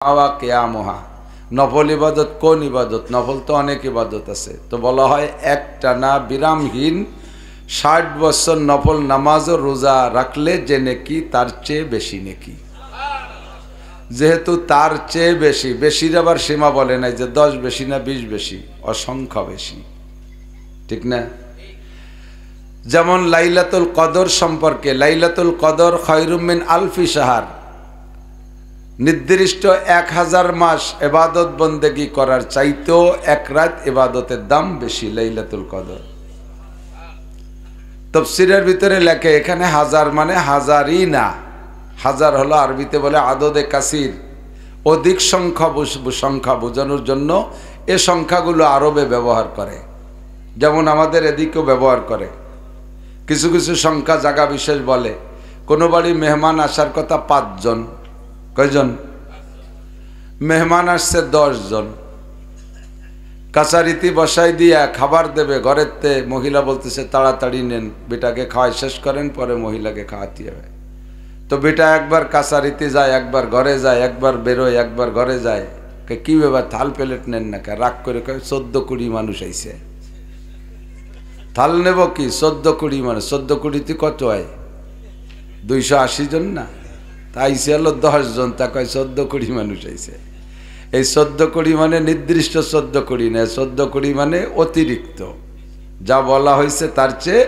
আওয়া কেয়ামহা নফল ইবাদত কোন ইবাদত? নফল তো অনেক ইবাদত আছে, তো বলা হয় একটানা বিরামহীন ৬০ বছর নফল নামাজ ও রোজা রাখলে যে নেকি তার চেয়ে বেশি নেকি। যেহেতু তার চেয়ে বেশি, বেশির আবার সীমা বলে নাই যে ১০ বেশি না ২০ বেশি, অসংখ্য বেশি, ঠিক না? যেমন লাইলাতুল কদর সম্পর্কে, লাইলাতুল কদর খায়রুম মিন আলফি শাহর, নির্দিষ্ট ১০০০ মাস ইবাদত বন্দেগী করার চাইতেও এক রাত ইবাদতের দাম বেশি লাইলাতুল কদর। তাফসীরের ভিতরে লেখে এখানে হাজার মানে হাজারই না, হাজার হলো আরবিতে বলে আদদে কাসির, অধিক সংখ্যা বোঝানোর জন্য এ সংখ্যাগুলো আরবে ব্যবহার করে, যেমন আমাদের এদিকেও ব্যবহার করে। কিছু কিছু সংখ্যা জায়গা বিশেষ বলে। কোনো বাড়ি মেহমান আসার কথা ৫ জন, কয়জন? মেহমান আসছে ১০ জন। কাছারিতি বসাই দিয়া খাবার দেবে ঘরেতে, মহিলা বলতেছে তাড়াতাড়ি নেন, বেটাকে খাওয়াই শেষ করেন, পরে মহিলাকে খাওয়াতে হবে। তো বেটা একবার কাছারিতে যায়, একবার ঘরে যায়, একবার বেরোয়, একবার ঘরে যায়। কি ব্যাপার, থাল প্লেট নেন না কে? রাগ করে কয় ১৪-২০ মানুষ আইছে, থাল নেব কি? ১৪-২০ মানুষ। ১৪-২০ কত হয়? ২৮০ জন না? তা আইসে হলো ১০ জন, তা কয় ১৪-২০ মানুষ আইছে। এই ১৪-২০ মানে নির্দিষ্ট ১৪-২০ না, ১৪-২০ মানে অতিরিক্ত, যা বলা হয়েছে তার চেয়ে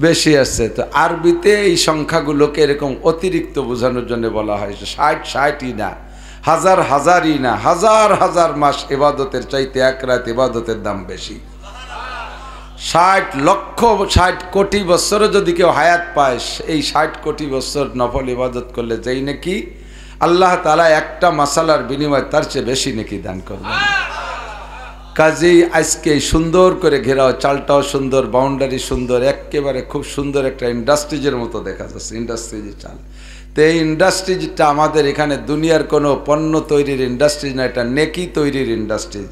বেশি আসছে। তো আরবিতে এই সংখ্যাগুলোকে এরকম অতিরিক্ত বোঝানোর জন্য বলা হয়। ৬০-৬০ই না, হাজার হাজারই না, হাজার হাজার মাস ইবাদতের চাইতে এক রাত ইবাদতের দাম বেশি। ৬০ লক্ষ ৬০ কোটি বছরও যদি কেউ হায়াত পায়, এই ৬০ কোটি বছর নফল ইবাদত করলে যেই নাকি আল্লাহ তাআলা একটা মাসালার বিনিময়ে তার চেয়ে বেশি নাকি দান করবেন। কাজেই আজকে সুন্দর করে ঘেরাও, চালটাও সুন্দর, বাউন্ডারি সুন্দর, একেবারে খুব সুন্দর একটা ইন্ডাস্ট্রিজের মতো দেখা যাচ্ছে, ইন্ডাস্ট্রিজের চাল। তো এই ইন্ডাস্ট্রিজটা আমাদের এখানে দুনিয়ার কোনো পণ্য তৈরির ইন্ডাস্ট্রি না, এটা নেকি তৈরির ইন্ডাস্ট্রিজ।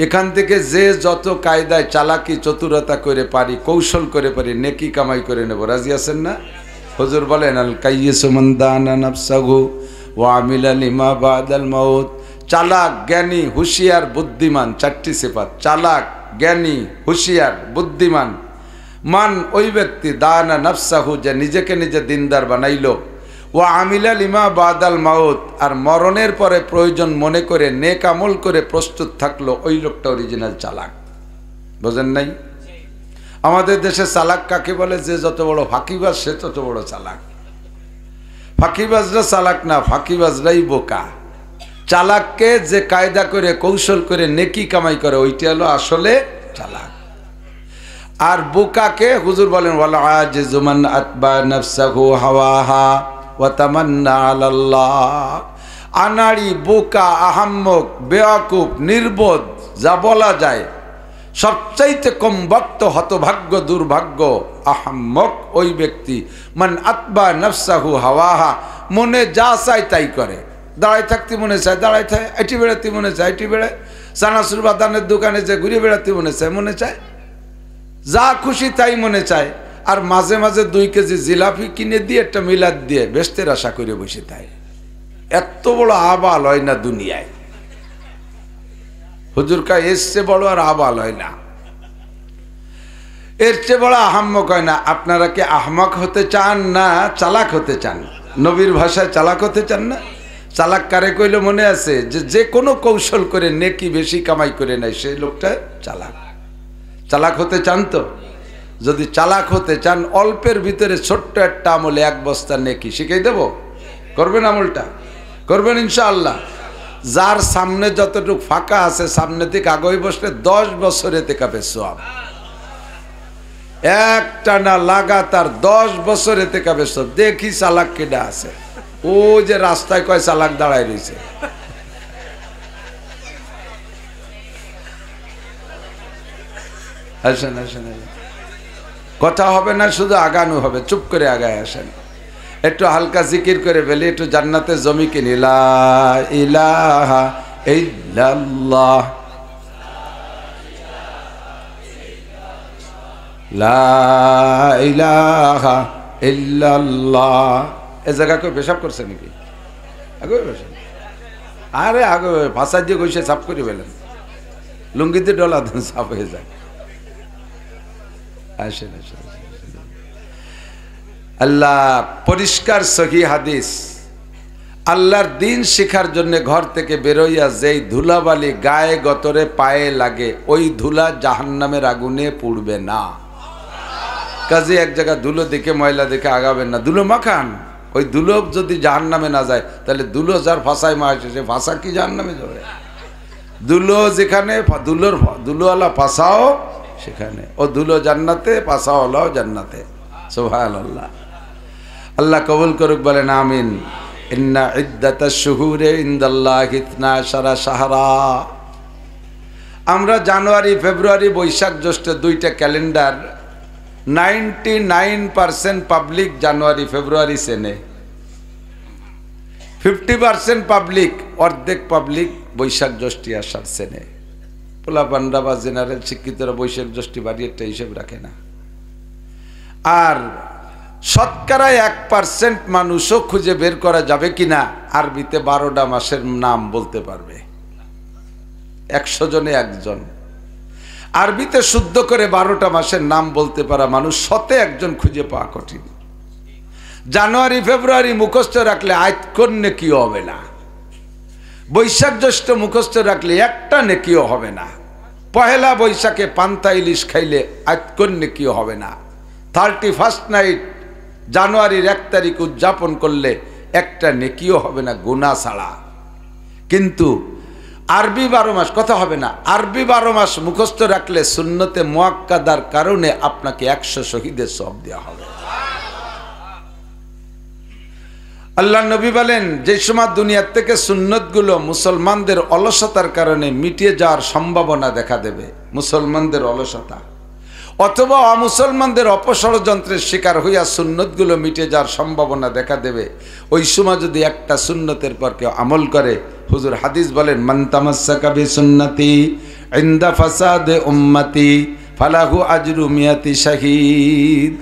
এখান থেকে যে যত কায়দায় চালাকি চতুরতা করে পারি, কৌশল করে পারি, নেকি কামাই করে নেব। রাজি আছেন না? হুজুর বলেন আল কাইয়িসু মান দানা নাফসাহু ওয়া আমিলা লিমা বাদাল মাউত। চালাক, জ্ঞানী, হুঁশিয়ার, বুদ্ধিমান, ৪টি সিফাত। চালাক, জ্ঞানী, হুঁশিয়ার, বুদ্ধিমান। মান ওই ব্যক্তি, দানা নাফসাহু যে নিজেকে নিজে দিনদার বানাইলো, ওয়া আমিলা লিমা বাদাল মাউত আর মরণের পরে প্রয়োজন মনে করে নেক আমল করে প্রস্তুত থাকলো, ওই লোকটা অরিজিনাল চালাক। বোঝেন নাই? আমাদের দেশে চালাক কাকে বলে? যে যত বড় ফাঁকিবাজ সে তত বড় চালাক। ফাঁকিবাজরা চালাক না, ফাঁকিবাজরাই বোকা। চালাককে যে কায়দা করে কৌশল করে নেকি কামাই করে, ওইটা হলো আসলে চালাক। আর বোকাকে হুজুর বলেন ওয়াল আজিজু মান আতবা নাফসাহু হাওয়াহা ওয়া তামান্না আলাল্লাহ। আনাড়ি, বোকা, আহাম্মক, বেয়াকুব, নির্বোধ যা বলা যায়, সবচাইতে কম বক্ত, হতভাগ্য, দুর্ভাগ্য, আহাম্মক ওই ব্যক্তি মান আতবা নাফসাহু হাওয়াহা, মনে যা চায় তাই করে। দাঁড়াই থাকতে মনে চায় দাঁড়াই থাকে, এটি বেড়াতে মনে চায় এটি বেড়ায়, চানাচুর বাদানের দোকানে যে ঘুরে বেড়াতে মনে চায়, যা খুশি তাই মনে চায়। আর মাঝে মাঝে ২ কেজি জিলাপি কিনে দিয়ে একটা মিলাদ দিয়ে বেস্তের আশা করে বসে থাকে। এত বড় আবাল হয় না দুনিয়ায়। হুজুর কা এর চেয়ে বড় আর আবাল হয় না, এর চেয়ে বড় আহাম্মক হয় না। আপনারা কি আহমক হতে চান না চালাক হতে চান? নবীর ভাষায় চালাক হতে চান না? চালাক কারে কইলে মনে আছে? যে কোনো কৌশল করে নেকি বেশি কামাই করে নেয়, সেই লোকটা চালাক। চালাক হতে চান তো? যদি চালাক হতে চান, অল্পের ভিতরে ছোট্ট একটা আমলে ১ বস্তা নেকি শিখাই দেব, করবেন? আমলটা করবেন ইনশাআল্লাহ। যার সামনে যতটুকু ফাঁকা আছে, সামনে থেকে আগে বসলে ১০ বছরে তেকাবে সওয়াব। একটা না লাগাতার ১০ বছরে তেকাবে সওয়াব। দেখি চালাক কেডা আছে? ও যে রাস্তায় কয় চালাক দাঁড়ায় রয়েছে। আসেন আসেন, কথা হবে না, শুধু আগানো হবে। চুপ করে আগায় আসেন, একটু হালকা জিকির করে ফেলি, একটু জান্নাতের জমি কিনি। লা ইলাহা ইল্লাল্লাহ, লা ইলাহা ইল্লাল্লাহ। এ জায়গা কেউ পেশাব করছে নাকি? আরে আগে ভাষা দিয়ে গইসে সাফ করে ফেলেন, লুঙ্গিতে ডলা দেন সাফ হয়ে যায়। আসেন আসেন, আল্লাহ পরিষ্কার সহি হাদিস, আল্লাহর দিন শেখার জন্য ঘর থেকে বেরোইয়া যেই ধুলাবালি গায়ে গতরে পায়ে লাগে ওই ধুলা জাহান্নামের আগুনে পুড়বে না। কাজে এক জায়গা ধুলো দেখে ময়লা দেখে আগাবেন না, ধুলো মাখান। ওই ধুলো যদি জাহান্নামে না যায় তাহলে ধুলো যার ফাঁসায় মা আসে সে ফাঁসা কি জাহান্নামে যাবে? ধুলো যেখানে ধুলোওয়ালা ফাঁসাও সেখানে, ও ধুলো জান্নাতে ফাঁসাওয়ালাও জান্নাতে। সুবহানাল্লাহ। আল্লাহ কবুল করুক, বলেন আমিন। ইন্না ইদ্দাতাশ শুহুরি ইনদাল্লাহি 12 শাহরা। আমরা জানুয়ারি ফেব্রুয়ারি বৈশাখ জ্যৈষ্ঠ দুইটা ক্যালেন্ডার 99% পাবলিক জানুয়ারি ফেব্রুয়ারি চেনে, 50% পাবলিক, অর্ধেক পাবলিক বৈশাখ জ্যৈষ্ঠ আষাঢ় চেনে। পোলাপান্ডা বা জেনারেল শিক্ষিতরা বৈশাখ জ্যৈষ্ঠ বাড়িটা হিসেব রাখে না। আর শতকরা 1% মানুষও খুঁজে বের করা যাবে কিনা আরবিতে 12টা মাসের নাম বলতে পারবে। 100 জনে একজন আরবিতে শুদ্ধ করে 12টা মাসের নাম বলতে পারা মানুষ 100-এ একজন খুঁজে পাওয়া কঠিন। জানুয়ারি ফেব্রুয়ারি মুখস্থ রাখলে আয়াতক্ষণ নেকিও হবে না, বৈশাখ জ্যৈষ্ঠ মুখস্থ রাখলে একটা নেকিও হবে না, পহেলা বৈশাখে পান্তা ইলিশ খাইলে আয়াতক্ষণ নেকিও হবে না, 31st নাইট জানুয়ারির 1 তারিখ উদযাপন করলে একটা নেকিও হবে না গুনাহ ছাড়া। কিন্তু আরবি 12 মাস কথা হবে না, আরবি 12 মাস মুখস্থ রাখলে সুন্নতে মুআক্কাদার কারণে আপনাকে 100 শহীদের সওয়াব দেওয়া হবে। আল্লাহ নবী বলেন, যে সময় দুনিয়ার থেকে সুন্নতগুলো মুসলমানদের অলসতার কারণে মিটিয়ে যাওয়ার সম্ভাবনা দেখা দেবে, মুসলমানদের অলসতা অথবা অমুসলমানদের অপষড়যন্ত্রের শিকার হইয়া সুন্নতগুলো মিটে যাওয়ার সম্ভাবনা দেখা দেবে, ওই সময় যদি একটা সুন্নতের পর কেউ আমল করে, হুজুর হাদিস বলেন, মান তামাসসাকা বিসুন্নতি ইনদা ফাসাদে উম্মতি ফালাহু আজরু মিয়াতি শাহীদ।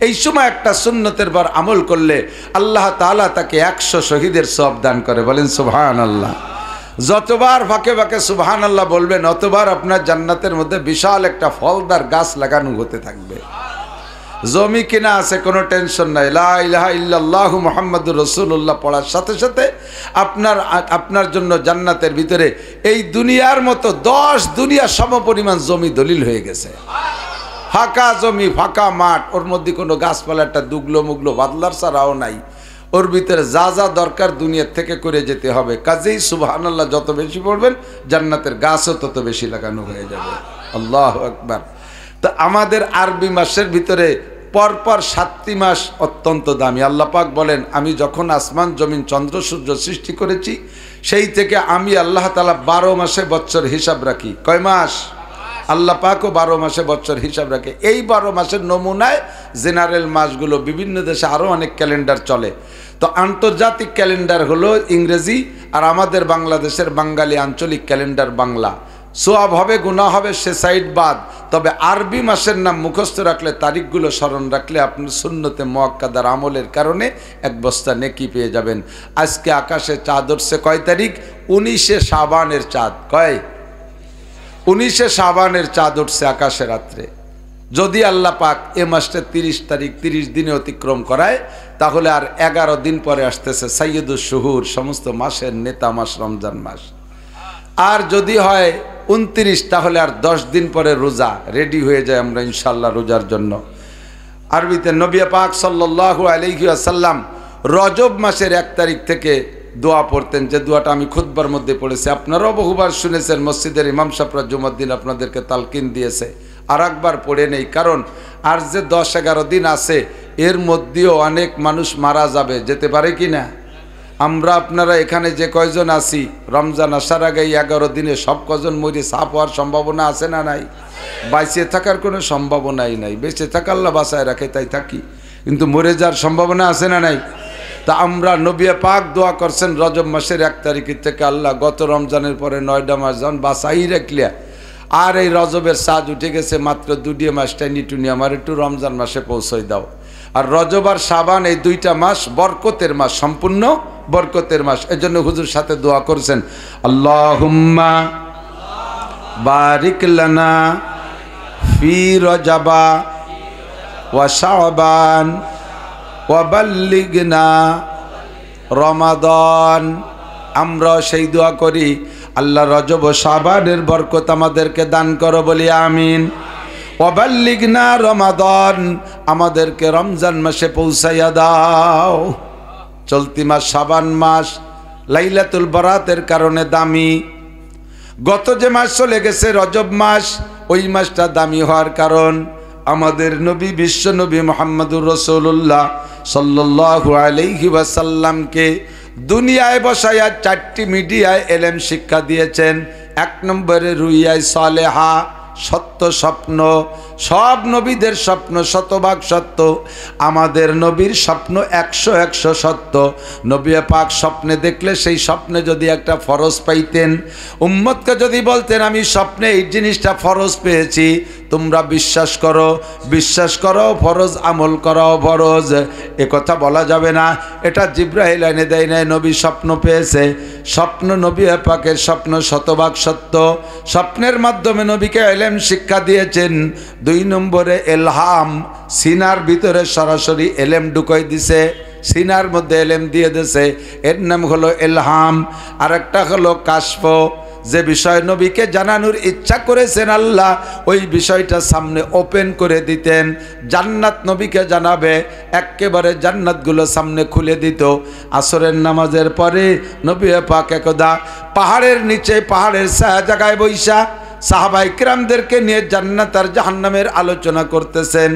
এই সময় একটা সুন্নতের পর আমল করলে আল্লাহ তাআলা তাকে 100 শহীদের সওয়াব দান করে। বলেন সুবহানাল্লাহ। যতবার ফাঁকে ফাঁকে সুবহানাল্লাহ বলবেন অতবার আপনার জান্নাতের মধ্যে বিশাল একটা ফলদার গাছ লাগানো হতে থাকবে। জমি কিনা আছে কোনো টেনশন নাই, লা ইলাহা ইল্লাল্লাহু মুহাম্মাদুর রাসূলুল্লাহ পড়ার সাথে সাথে আপনার জন্য জান্নাতের ভিতরে এই দুনিয়ার মতো 10 দুনিয়া সমপরিমাণ জমি দলিল হয়ে গেছে। ফাঁকা জমি, ফাঁকা মাঠ, ওর মধ্যে কোনো গাছপালা একটা দুগলো মুগলো বাদলার ছাড়াও নাই, ওর ভিতরে যা যা দরকার দুনিয়ার থেকে করে যেতে হবে। কাজেই সুবহানাল্লাহ যত বেশি পড়বেন জান্নাতের গাছও তত বেশি লাগানো হয়ে যাবে। আল্লাহু আকবার। তো আমাদের আরবি মাসের ভিতরে পরপর 7টি মাস অত্যন্ত দামি। আল্লাহ পাক বলেন, আমি যখন আসমান জমিন চন্দ্র সূর্য সৃষ্টি করেছি সেই থেকে আমি আল্লাহ তাআলা 12 মাসে বছর হিসাব রাখি। কয় মাস? আল্লাহ পাকও 12 মাসে বছর হিসাব রাখে। এই 12 মাসের নমুনায় জেনারেল মাসগুলো বিভিন্ন দেশে আরও অনেক ক্যালেন্ডার চলে। তো আন্তর্জাতিক ক্যালেন্ডার হলো ইংরেজি, আর আমাদের বাংলাদেশের বাঙালি আঞ্চলিক ক্যালেন্ডার বাংলা। সোয়াব হবে গুনাহ হবে সে সাইড বাদ, তবে আরবি মাসের নাম মুখস্থ রাখলে, তারিখগুলো স্মরণ রাখলে আপনার সুন্নতে মুআক্কাদার আমলের কারণে 1 বস্তা নেকি পেয়ে যাবেন। আজকে আকাশে চাঁদ উঠছে কয় তারিখ? 19শে শাবানের চাঁদ। কয়? 19শে শাবানের চাঁদ উঠছে আকাশে রাত্রে। যদি আল্লাহ পাক এ মাসটা 30 তারিখ 30 দিনে অতিক্রম করায় তাহলে আর 11 দিন পরে আসতেছে সাইয়্যিদুশ শুহুর, সমস্ত মাসের নেতা মাস রমজান মাস। আর যদি হয় 29 তাহলে আর 10 দিন পরে রোজা রেডি হয়ে যায় আমরা ইনশাআল্লাহ রোজার জন্য। আরবিতে নবী পাক সাল্লাল্লাহু আলাইহি ওয়াসাল্লাম রজব মাসের 1 তারিখ থেকে দোয়া পড়তেন, যে দোয়াটা আমি খুতবার মধ্যে পড়েছি, আপনারাও বহুবার শুনেছেন, মসজিদের ইমাম সাহেবরা জুমার দিন আপনাদেরকে তালকিন দিয়েছে। আর একবার পড়ে নেই, কারণ আর যে 10-11 দিন আছে এর মধ্যেও অনেক মানুষ মারা যাবে, যেতে পারে কি না? আমরা আপনারা এখানে যে কয়জন আছি রমজান আসার আগে 11 দিনে সব কজন মরে সাফ হওয়ার সম্ভাবনা আছে না নাই? বেঁচে থাকার কোনো সম্ভাবনাই নাই। বেঁচে থাকা আল্লাহ বাঁচায় রাখে তাই থাকি, কিন্তু মরে যাওয়ার সম্ভাবনা আছে না নাই? তা আমরা নবী পাক দোয়া করছেন রজব মাসের 1 তারিখ থেকে, আল্লাহ গত রমজানের পরে 9টা মাস যখন বাঁচাই রাখলিয়া, আর এই রজবের সাজ উঠে গেছে মাত্র 2 মাসটাই নিটুনি, আমার একটু রমজান মাসে পৌঁছাই দাও। আর রজব আর শাবান এই দুইটা মাস বরকতের মাস, সম্পূর্ণ বরকতের মাস। এজন্য হুজুর সাথে দোয়া করছেন, আল্লাহুম্মা বারিক লানা ফি রজবা ওয়া শাবান ওয়া বাল্লিগনা রমাদান। আমরা সেই দোয়া করি, আল্লাহ রজব ও শাবানের বরকত আমাদেরকে দান করো, বলি আমিন। ওয়া বাল্লিগনা রমাদান, আমাদেরকে রমজান মাসে পৌঁছাইয়া দাও। চলতি মাস শাবান মাস লাইলাতুল বারাতের কারণে দামি। গত যে মাস চলে গেছে রজব মাস, ওই মাসটা দামি হওয়ার কারণ আমাদের নবী বিশ্ব নবী মুহাম্মদুর রাসূলুল্লাহ সাল্লাল্লাহু আলাইহি ওয়াসাল্লামকে দুনিয়ায় বসাইয়া 4টি মিডিয়ায় এলেম শিক্ষা দিয়েছেন। 1 নম্বরে রুইয়ায় সালেহা, সত্য স্বপ্ন। সব নবীদের স্বপ্ন শতভাগ সত্য, আমাদের নবীর স্বপ্ন 100 সত্য। নবী পাক স্বপ্নে দেখলে সেই স্বপ্নে যদি একটা ফরজ পাইতেন, উম্মতকে যদি বলতেন আমি স্বপ্নে এই জিনিসটা ফরজ পেয়েছি, তোমরা বিশ্বাস করো, বিশ্বাস করো, ফরজ আমল করো ফরজ, এ কথা বলা যাবে না। এটা জিবরাইল এনে দেয় নাই, নবী স্বপ্ন পেয়েছে। স্বপ্ন নবী পাকের স্বপ্ন শতভাগ সত্য। স্বপ্নের মাধ্যমে নবীকে এলেম শিক্ষা দিয়েছেন। 2 নম্বরে এলহাম, সিনার ভিতরে সরাসরি এলেম ঢুকাই দিছে, সিনার মধ্যে এলেম দিয়ে দিছে, এর নাম হলো এলহাম। আর একটা হলো কাশফ, যে বিষয় নবীকে জানানোর ইচ্ছা করেছেন আল্লাহ, ওই বিষয়টা সামনে ওপেন করে দিতেন। জান্নাত নবীকে জানাবে, একেবারে জান্নাতগুলো সামনে খুলে দিত। আসরের নামাজের পরে নবী পাক একদা পাহাড়ের নিচে, পাহাড়ের ছায়া জায়গায় বৈশা সাহাবায়ে কিরামদেরকে নিয়ে জান্নাত আর জাহান্নামের আলোচনা করতেছেন।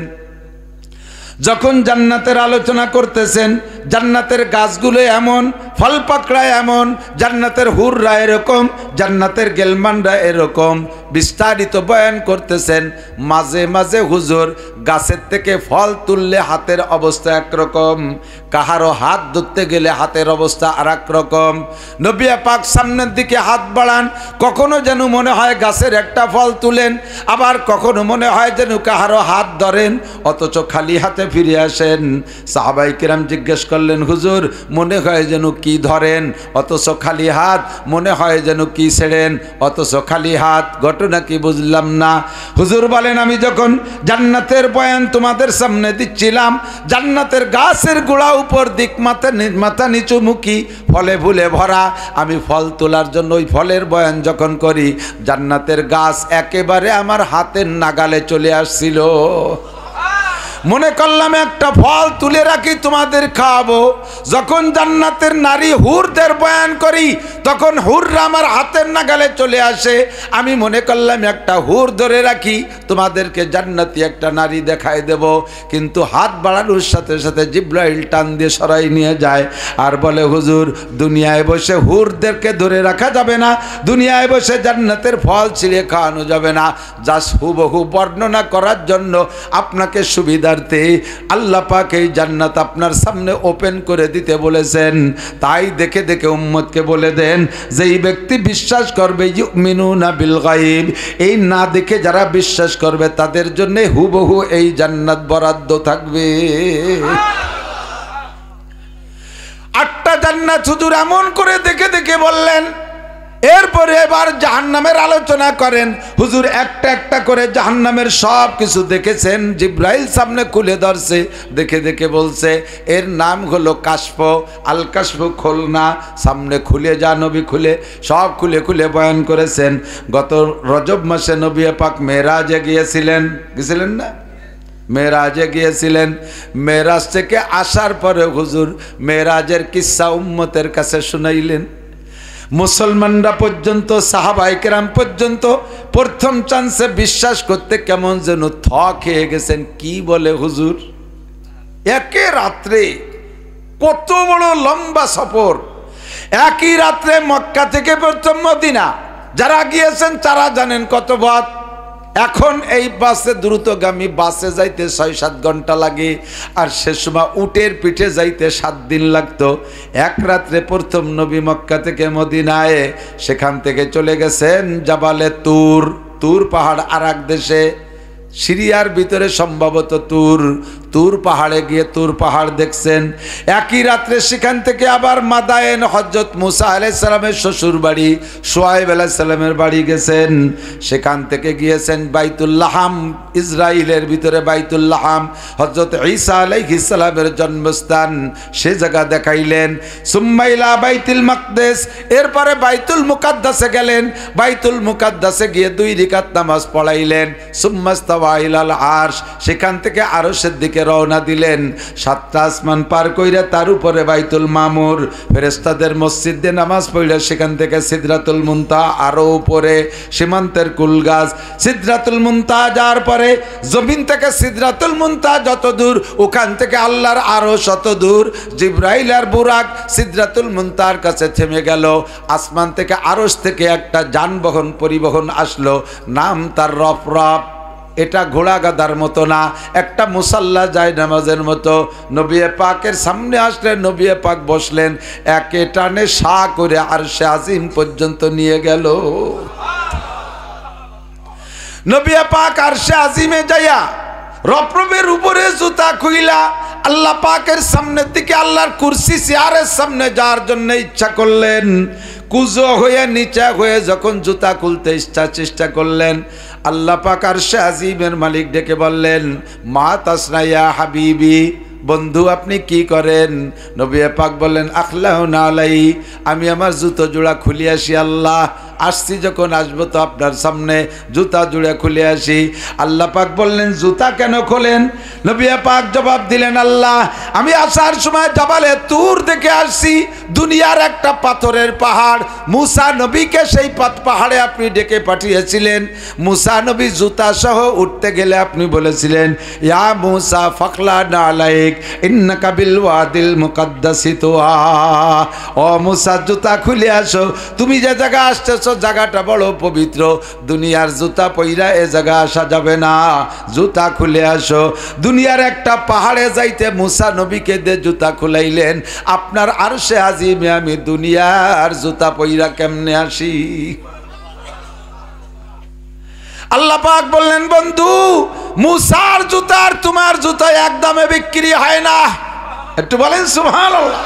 যখন জান্নাতের আলোচনা করতেছেন, জান্নাতের গাছগুলো এমন, ফল পাকড়া এমন, জান্নাতের হুররা এরকম, জান্নাতের গেলমানরা এরকম, বিস্তারিত বয়ান করতেছেন। মাঝে মাঝে হুজুর গাছের থেকে ফল তুললে হাতের অবস্থা একরকম, কাহারো হাত ধরতে গেলে হাতের অবস্থা আর এক রকম। নবী পাক সামনের দিকে হাত বাড়ান, কখনো যেন মনে হয় গাছের একটা ফল তুলেন, আবার কখনো মনে হয় যেন কাহারো হাত ধরেন, অথচ খালি হাতে ফিরে আসেন। সাহাবায়ে কিরাম জিজ্ঞেস করলেন, হুজুর মনে হয় যেন কি ধরেন, অথচ খালি হাত, মনে হয় যেন কি ছেড়েন, অথচ খালি হাত, ঘটনা কি বুঝলাম না। হুজুর বলেন, আমি যখন জান্নাতের বয়ান তোমাদের সামনে দিচ্ছিলাম, জান্নাতের গাছের গোড়া উপর দিক মাথা নিচু মুখী, ফলে ফুলে ভরা, আমি ফল তোলার জন্য ওই ফলের বয়ান যখন করি, জান্নাতের গাছ একেবারে আমার হাতের নাগালে চলে আসছিল। মনে করলাম একটা ফল তুলে রাখি তোমাদের খাওয়াবো। যখন জান্নাতের নারী হুরদের বয়ান করি, তখন হুররা আমার হাতের নাগালে চলে আসে। আমি মনে করলাম একটা হুর ধরে রাখি, তোমাদেরকে জান্নাতি একটা নারী দেখায় দেব, কিন্তু হাত বাড়ানোর সাথে সাথে জিবরাইল টান দিয়ে সরাই নিয়ে যায় আর বলে, হুজুর দুনিয়ায় বসে হুরদেরকে ধরে রাখা যাবে না, দুনিয়ায় বসে জান্নাতের ফল ছিঁড়ে খাওয়ানো যাবে না। জাস্ট হুবহু বর্ণনা করার জন্য আপনাকে সুবিধা আল্লাহ পাক এই জান্নাত আপনার সামনে ওপেন করে দিতে বলেছেন। তাই দেখে দেখে উম্মতকে বলে দেন, যে এই ব্যক্তি বিশ্বাস করবে ইউমিনুনা বিল গায়ব, এই না দেখে যারা বিশ্বাস করবে তাদের জন্য হুবহু এই জান্নাত বরাদ্দ থাকবে। 8টা জান্নাত হুজুর এমন করে দেখে দেখে বললেন। এরপরে এবার জাহান্নামের আলোচনা করেন। হুজুর একটা একটা করে জাহান্নামের সব কিছু দেখেছেন, জিবরাইল সামনে খুলে ধরছে, দেখে দেখে বলছে এর নাম হলো কাশফ। আল কাশফ খোলনা, সামনে খুলে যা, নবী খুলে সব খুলে খুলে বয়ান করেছেন। গত রজব মাসে নবী পাক মেরাজে গিয়েছিলেন না? মেরাজে গিয়েছিলেন। মেরাজ থেকে আসার পরে হুজুর মেরাজের কিস্সা উম্মতের কাছে শুনাইলেন। মুসলমানরা পর্যন্ত, সাহাবায়ে কেরাম পর্যন্ত প্রথম চান্সে বিশ্বাস করতে কেমন যেন খেয়ে গেছেন। কি বলে হুজুর, একে রাত্রে কত বড় লম্বা সফর, একই রাত্রে মক্কা থেকে প্রথম মদিনা। যারা গিয়েছেন তারা জানেন কত পথ। এখন এই বাসে, দ্রুতগামী বাসে যাইতে 6-7 ঘন্টা লাগে, আর সে সময় উটের পিঠে যাইতে 7 দিন লাগতো। এক রাত্রে প্রথম নবী মক্কা থেকে মদিনায়, সেখান থেকে চলে গেছেন জাবালে তুর। তুর পাহাড় আর এক দেশে, সিরিয়ার ভিতরে সম্ভবত তুর। তুর পাহাড়ে গিয়ে তুর পাহাড় দেখছেন। একই রাত্রে সেখান থেকে আবার মাদায়েন হযরত মুসা আলাইহিস সালামের শ্বশুর বাড়ি শুআয়ব আলাইহিস সালামের বাড়ি গেছেন। সেখান থেকে গিয়েছেন বাইতুল লাহাম, ইসরাইলের ভিতরে বাইতুল লাহাম হযরত ঈসা আলাইহিস সালামের জন্মস্থান, সে জায়গা দেখাইলেন। সুম্মা ইলা বাইতুল মাকদিস, এরপরে বাইতুল মুকাদ্দাসে গেলেন। বাইতুল মুকাদ্দাসে গিয়ে 2 রাকাত নামাজ পড়াইলেন। সুম্মা ইস্তাওয়া ইলাল আরশ, সেখান থেকে আরশের দিকে রওনা দিলেন। 7টা আসমান পার কইরা তার উপরে বাইতুল মামুর, ফেরেশতাদের মসজিদ দিয়ে নামাজ পড়লে সেখান থেকে সিদরাতুল মুনতাহা, আরো উপরে সীমান্তের কুলগাছ। সিদরাতুল মুনতাহা যাওয়ার পরে জমিন থেকে সিদরাতুল মুনতাহা যত দূর, ওখান থেকে আল্লাহর আরশ শত দূর। জিবরাইল আর বুরাক সিদরাতুল মুনতাহার কাছে থেমে গেল। আসমান থেকে আরশ থেকে একটা যানবাহন পরিবহন আসলো, নাম তার রফরফ। এটা ঘোড়া গাদার মতো না, একটা মুসাল্লা যায় নামাজের মতো। নবী পাকের সামনে আসলেন, নবী পাক বসলেন, একে টানে সা করে আরশে আজিম পর্যন্ত নিয়ে গেল। নবী পাক আরশে আজিমে যাইয়া রফরফের উপরে জুতা খুইলা আল্লাহ পাকের সামনের দিকে আল্লাহর কুরসি চেয়ারের সামনে যাওয়ার জন্য ইচ্ছা করলেন। কুজো হয়ে নিচা হয়ে যখন জুতা খুলতে চেষ্টা করলেন, আল্লাহ পাক আরশে আজিমের মালিক ডেকে বললেন, মা তাসনা ইয়া হাবিবি, বন্ধু আপনি কি করেন? নবী পাক বললেন, আখলাউনা আলাই, আমি আমার জুতো জোড়া খুলে আসি আল্লাহ, আসছি যখন আসবো তো আপনার সামনে জুতা জোড়া খুলে আসি। আল্লাহ পাক বললেন, জুতা কেন খোলেন? নবী পাক জবাব দিলেন, আল্লাহ আমি আসার সময় জাবালে তুর দেখে আসছি, দুনিয়ার একটা পাথরের পাহাড়। মুসা নবীকে সেই পাহাড়ে আপনি ডেকে পাঠিয়েছিলেন। মুসা নবী জুতা সহ উঠতে গেলে আপনি বলেছিলেন, ইয়া মুসা ফাখলা না আলাইক ইন্নাকা বিল ওয়াদিল মুকাদ্দাসি তুয়া, ও মুসা জুতা খুলে আসো, তুমি যে জায়গা আসতেছো জায়গাটা বড় পবিত্র, দুনিয়ার জুতা পইরা এ জায়গা আসা যাবে না, জুতা খুলে আসো। দুনিয়ার একটা পাহাড়ে যাইতে মুসা নবীকে দিয়ে জুতা খুলাইলেন, আপনার আরশে আজিমে আমি দুনিয়ার জুতা পইরা কেমনে আসি? আল্লাহ পাক বললেন, বন্ধু মুসার জুতা আর তোমার জুতা এক দামে বিক্রি হয় না। একটু বলেন সুবহানাল্লাহ।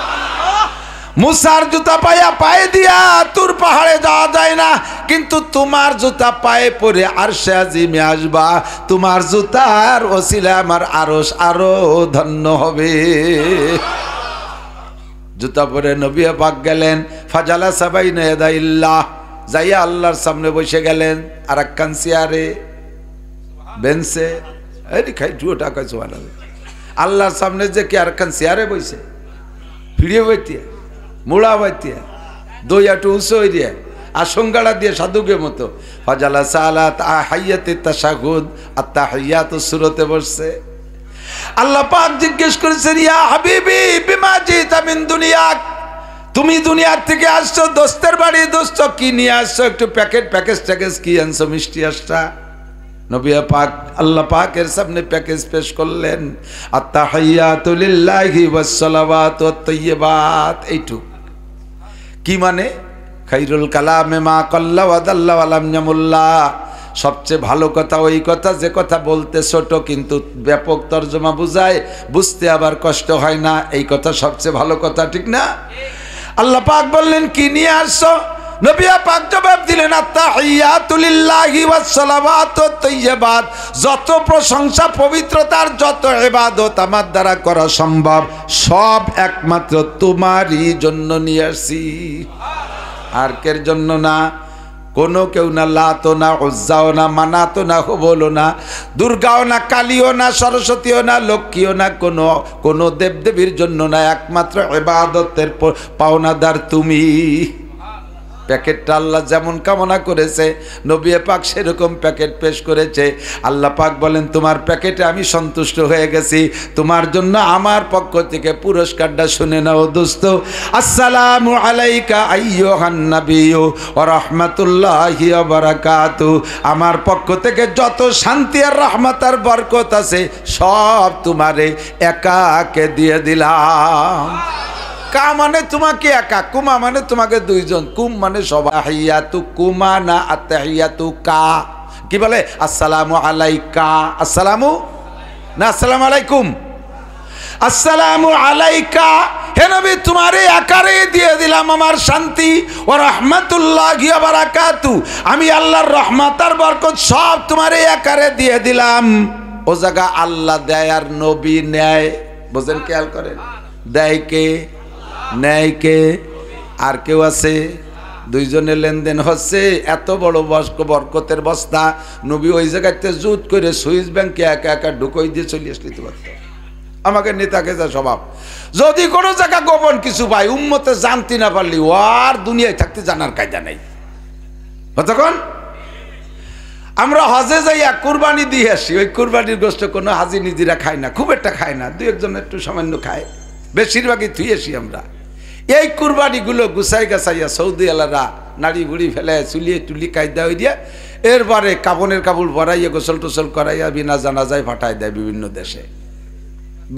মুসার জুতা পায়ে দিয়া তুর পাহাড়ে যাওয়া যায় না, কিন্তু তোমার জুতা পায়ে পরে আরশে আজিমে আসবা, তোমার জুতার ওসিলা আমার আরশ আরো ধন্য হবে। জুতা পরে নবী পাক গেলেন, ফাজালা সাবাইনা ইয়াদাইল্লাহ, যাইয়া আল্লাহর সামনে বসে গেলেন। আর একখান চেয়ারে বেঞ্চে আল্লাহর সামনে যে কি আর একখান চেয়ারে বসে ফিরিয়ে বইতিয়া মুড়া বাইতিয়া দই একটু উঁচু হয়ে দিয়ে আশঙ্কাটা দিয়ে সাধুকে মতো ফাজালা সালাত হাইয়াতে তাশাহুদ আর তাহিয়াত সুরতে বসছে। আল্লাহ পাক জিজ্ঞেস করেছেন, ইয়া হাবিবি বিমা জিতা মিন দুনিয়াক, তুমি দুনিয়ার থেকে আসছো, দোস্তের বাড়ি দোস্ত কি নিয়ে আসছো? একটু প্যাকেজ কি আনছো? মিষ্টি আসটা। নবী পাক আল্লাহ পাকের সামনে প্যাকেজ পেশ করলেন, আত্তাহিয়াতু লিল্লাহি ওয়াস সালাওয়াতু ওয়াত তাইয়্যিবাত। এইটুক কি মানে? খাইরুল কালামে মা কাল্লা ওয়া দাল্লা ওয়া লাম ইয়ামুল্লা, সবচেয়ে ভালো কথা ওই কথা যে কথা বলতে ছোট কিন্তু ব্যাপক তর্জমা বুঝায়, বুঝতে আবার কষ্ট হয় না, এই কথা সবচেয়ে ভালো কথা, ঠিক না? আল্লাহ পাক বললেন, কি নিয়ে আসছো? নবী পাক জবাব দিলেন, আত্তাহিয়াতু লিল্লাহি ওয়াস সালাওয়াতু ওয়াত তাইয়্যিবাত, যত প্রশংসা পবিত্রতার যত ইবাদত আমার দ্বারা করা সম্ভব সব একমাত্র তোমারই জন্য নিয়ে আসছি, আর কের জন্য না। কোনো কেউ না, লাতো না, উজ্জাও না, মানাতো না, হুবলও না, দুর্গাও না, কালীও না, সরস্বতীও না, লক্ষ্মীও না, কোনো দেবদেবীর জন্য না, একমাত্র ইবাদতের পাওনাদার তুমি। প্যাকেটটা আল্লাহ যেমন কামনা করেছে নবী পাক সেরকম প্যাকেট পেশ করেছে। আল্লাহ পাক বলেন, তোমার প্যাকেটে আমি সন্তুষ্ট হয়ে গেছি, তোমার জন্য আমার পক্ষ থেকে পুরস্কারটা শুনে নাও দোস্ত। আসসালামু আলাইকা আইয়ুহান নাবিয়্যু ওয়া রাহমাতুল্লাহি ওয়া বারাকাতুহু, আমার পক্ষ থেকে যত শান্তি আর রহমত আর বরকত আছে সব তোমারে একাকে দিয়ে দিলাম। কা মানে তোমাকে একা, কুমা মানে তোমাকে দুইজন, কুম মানে সব। আতাহিয়াতু কুমা না আতাহিয়াতু কা। কি বলে? আসসালামু আলাইকা, আসসালামু না আসসালামু আলাইকুম, আসসালামু আলাইকা, হে নবী তোমার এই আকারে দিয়ে দিলাম আমার শান্তি, ওয়া রাহমাতুল্লাহি ওয়া বারাকাতু, আমি আল্লাহর রহমত আর বরকত সব তোমার এই আকারে দিয়ে দিলাম। ও জায়গা আল্লাহ দেয় আর নবী নেয়, বুঝেন, খেয়াল করেন, দেয় কে, নেয় কে? আর কেউ আছে? দুইজনের লেনদেন হচ্ছে, এত বড় বরকতের বস্তা, নবী ওই জায়গাতে জুত করে সুইস ব্যাংকে একা একা ঢুকই দিয়ে চলে আসতে পারত। আমাকে নেতাকে যা স্বভাব, যদি কোনো জায়গা গোপন কিছু পাই উম্মতে জানতে না পারলি ও আর দুনিয়ায় থাকতে জানার কায়দা নেই। তখন আমরা হজে যাইয়া কুরবানি দিয়ে আসি, ওই কুরবানির গোষ্ঠ কোনো হাজি নিজেরা খায় না, খুব একটা খায় না, দুই একজন একটু সামান্য খায়, বেশিরভাগই থুই আসি আমরা। এই কুরবানিগুলো গুছাই গাছাইয়া সৌদি আলারা নাড়ি বুড়ি ফেলে চুলিয়ে টুলি কায়দা হয়ে দিয়ে এরপরে কাপড়ের কাপড় পরাইয়া গোসল টোসল করাইয়া বিনা জানাজায় পাঠায় দেয় বিভিন্ন দেশে,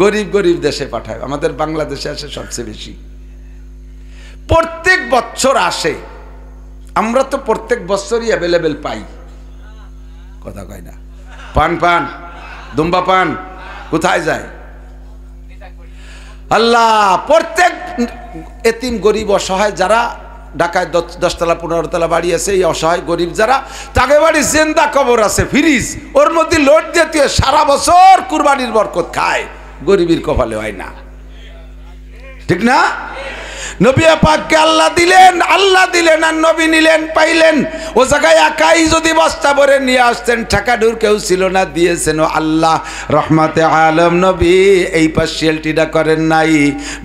গরিব গরিব দেশে পাঠায়। আমাদের বাংলাদেশে আসে সবচেয়ে বেশি, প্রত্যেক বছর আসে। আমরা তো প্রত্যেক বছরই অ্যাভেলেবেল পাই, কথা কয় না, পান পান দুম্বা পান কোথায় যায়? আল্লাহ প্রত্যেক এতিম গরিব অসহায় যারা ঢাকায় 10তলা 15তলা বাড়ি আছে, এই অসহায় গরিব যারা, তাকে বাড়ি জিন্দা কবর আছে, ফ্রিজ, ওর মধ্যে লোড দিয়ে সারা বছর কুরবানির বরকত খায়, গরিবের কপালে হয় না, ঠিক না? নবী পাককে আল্লাহ দিলেন আর নবী নিলেন, পাইলেন। ও জায়গায় একাই যদি বস্তা ভরে নিয়ে আসতেন, টাকা ডুর কেউ ছিল না, দিয়েছেন ও আল্লাহ, রহমাতে আলম নবী এই পার্সিয়ালটিটা করেন নাই।